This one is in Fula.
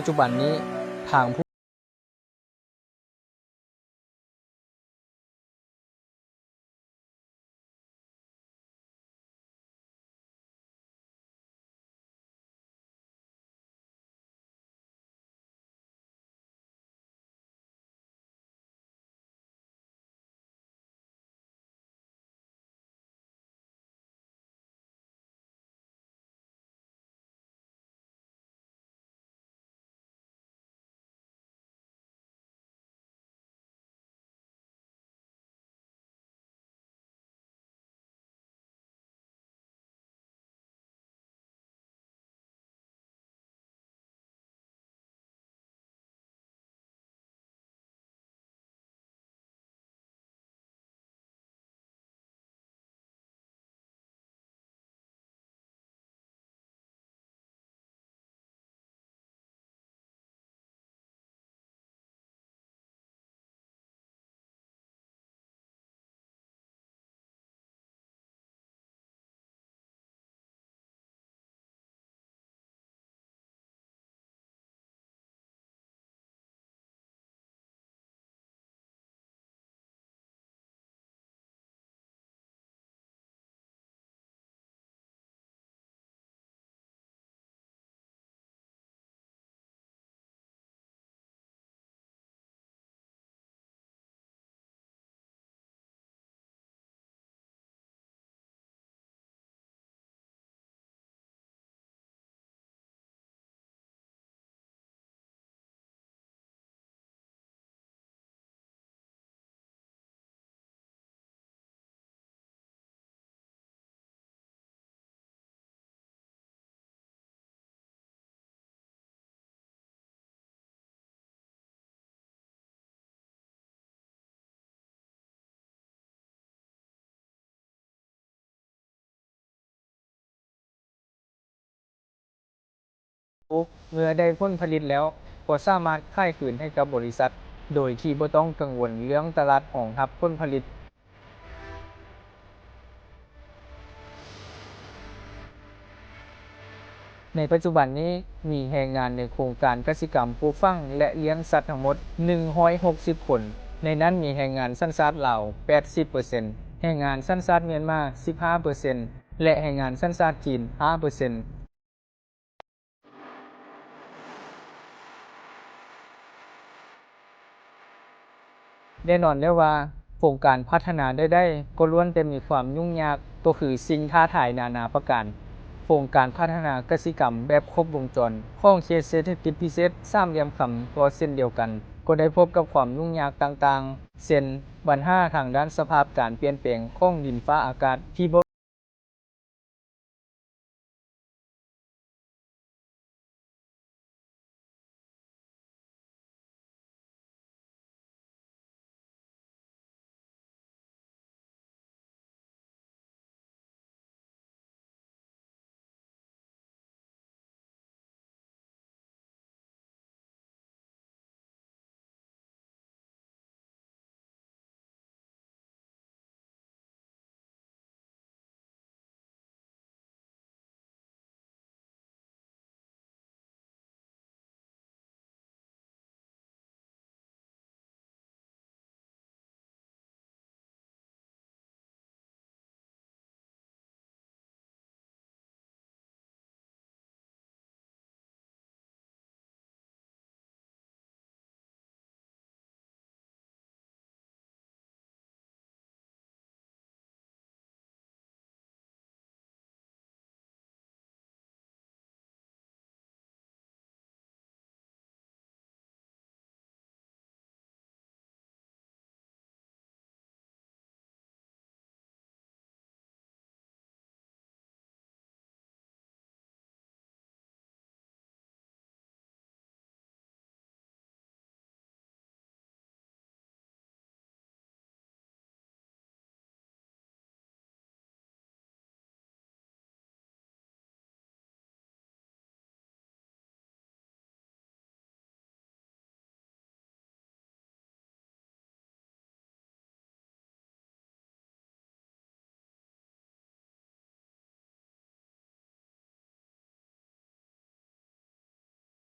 จจุบันนี้ทางผู้เมื่อได้ผลผลิตแล้วก็สามารถขายคืนให้กับบริษัทโดยที่บ่ต้องกังวลเรื่องตลาดรองรับผลผลิตในปัจจุบันนี้มีแรงงานในโครงการกสิกรรมปลูกฝังและเลี้ยงสัตว์ทั้งหมด160คนในนั้นมีแรงงานสัญชาติลาว 80% แรงงานสัญชาติเมียนมา 15% และแรงงานสัญชาติจีน 5% แน่นอนแล้วว่าโครงการพัฒนาได้ก็ล้วนแต่มีความยุ่งยากก็คือสิ่งท้าทายนานาประการโครงการพัฒนากสิกรรมแบบครบวงจรของเขตเศรษฐกิจพิเศษสามเหลี่ยมคําก็เช่นเดียวกันก็ได้พบกับความยุ่งยากต่างๆเช่นปัญหาทางด้านสภาพการเปลี่ยนแปลงของดินฟ้าอากาศที่บ่